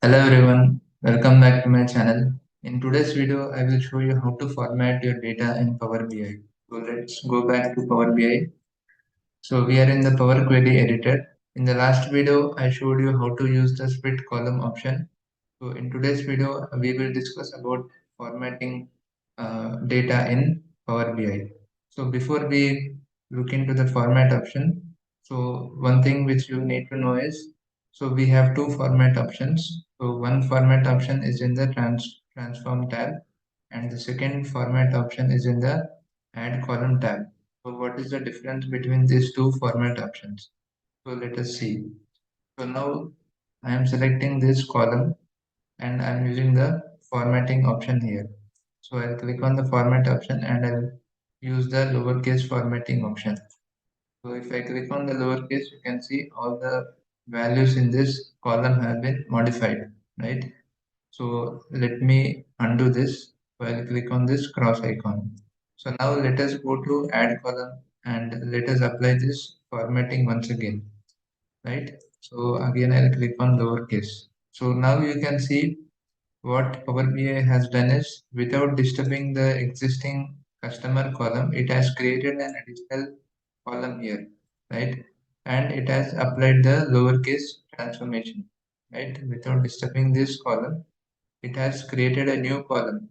Hello everyone, welcome back to my channel. In today's video, I will show you how to format your data in Power BI. So let's go back to Power BI. So we are in the Power Query editor. In the last video, I showed you how to use the split column option. So in today's video, we will discuss about formatting data in Power BI. So before we look into the format option, so one thing which you need to know is, so we have two format options. So one format option is in the transform tab, and the second format option is in the add column tab. So what is the difference between these two format options? So let us see. So now I am selecting this column and I'm using the formatting option here. So I'll click on the format option and I'll use the lowercase formatting option. So if I click on the lowercase, you can see all the values in this column have been modified, right? So let me undo this. So I'll click on this cross icon. So now let us go to add column and let us apply this formatting once again, right? So again I'll click on lowercase. So now you can see what Power BI has done is, without disturbing the existing customer column, it has created an additional column here, right? And it has applied the lowercase transformation, right? Without disturbing this column, it has created a new column,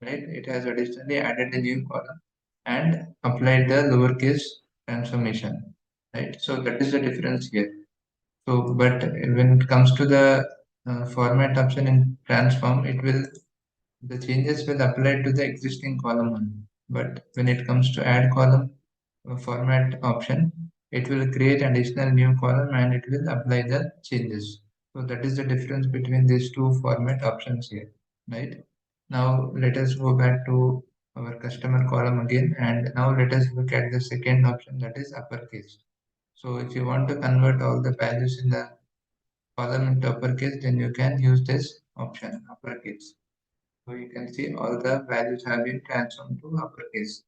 right? It has additionally added a new column and applied the lowercase transformation, right? So that is the difference here. So, but when it comes to the format option in transform, the changes will apply to the existing column one. But when it comes to add column format option, it will create additional new column and it will apply the changes. So that is the difference between these two format options here, right? Now let us go back to our customer column again, and now let us look at the second option, that is uppercase. So if you want to convert all the values in the column into uppercase, then you can use this option, uppercase. So you can see all the values have been transformed to uppercase,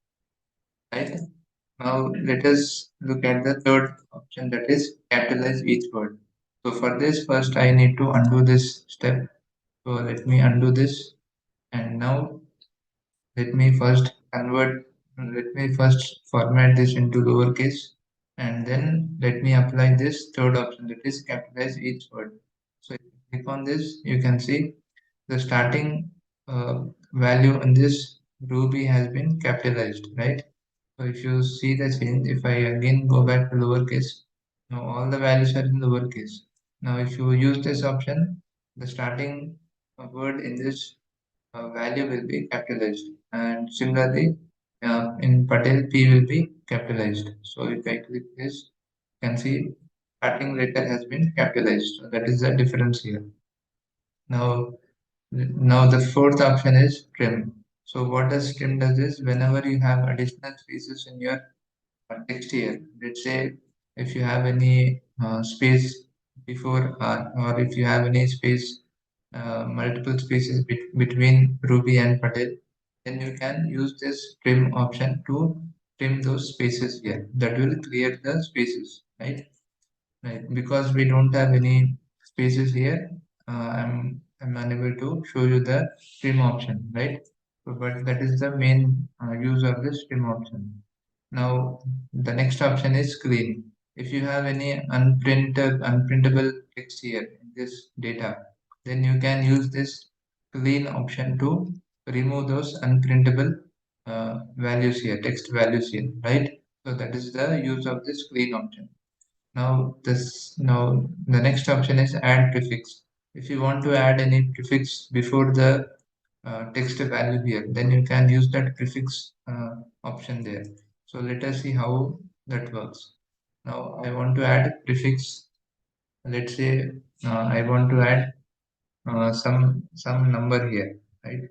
right? Now let us look at the third option, that is capitalize each word. So for this, first I need to undo this step. So let me undo this, and now let me first convert, let me first format this into lowercase, and then let me apply this third option, that is capitalize each word. So if you click on this, you can see the starting value in this Ruby has been capitalized, right? So if you see the change, if I again go back to lowercase, now all the values are in lowercase. Now if you use this option, the starting word in this value will be capitalized, and similarly in Patel P will be capitalized. So if I click this, you can see starting letter has been capitalized. So that is the difference here. Now the fourth option is trim. So what does trim does is, whenever you have additional spaces in your text here, let's say if you have any space before or if you have any space, multiple spaces between Ruby and Patel, then you can use this trim option to trim those spaces here. That will clear the spaces, right? Right, because we don't have any spaces here, I'm unable to show you the trim option, right? So, but that is the main use of this trim option. Now, the next option is clean. If you have any unprintable text here in this data, then you can use this clean option to remove those unprintable values here, text values here, right? So that is the use of this clean option. Now the next option is add prefix. If you want to add any prefix before the text value here, then you can use that prefix option there. So let us see how that works. Now I want to add prefix. Let's say I want to add some number here, right?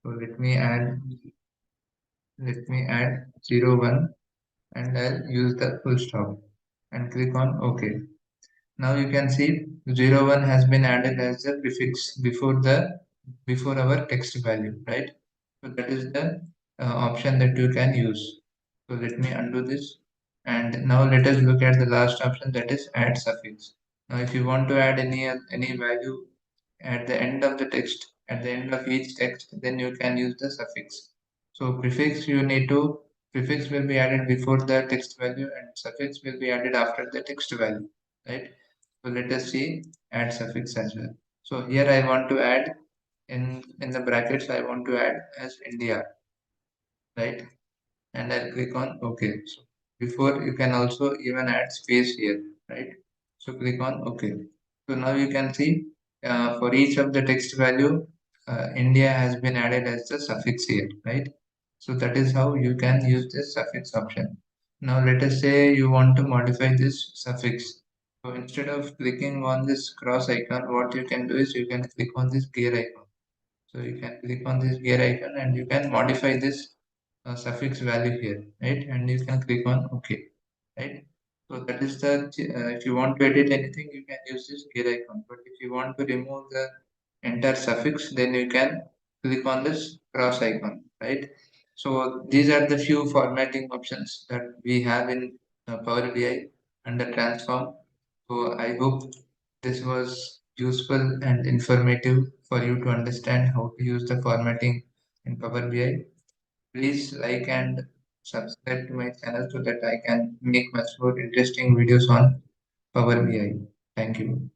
So let me add 01, and I'll use the full stop and click on OK. Now you can see 01 has been added as the prefix before our text value, right? So that is the option that you can use. So let me undo this, and now let us look at the last option, that is add suffix. Now if you want to add any value at the end of the text, at the end of each text, then you can use the suffix. So prefix will be added before the text value and suffix will be added after the text value, right? So let us see add suffix as well. So here I want to add in the brackets, I want to add as India, right? And I'll click on OK. So before you can also even add space here, right? So click on OK. So now you can see for each of the text value, India has been added as the suffix here, right? So that is how you can use this suffix option. Now let us say you want to modify this suffix. So instead of clicking on this cross icon, what you can do is you can click on this gear icon. So you can click on this gear icon and you can modify this suffix value here, right? And you can click on OK, right? So that is the if you want to edit anything, you can use this gear icon. But if you want to remove the entire suffix, then you can click on this cross icon, right? So these are the few formatting options that we have in Power BI under Transform. So I hope this was useful and informative for you to understand how to use the formatting in Power BI. Please like and subscribe to my channel so that I can make much more interesting videos on Power BI. Thank you.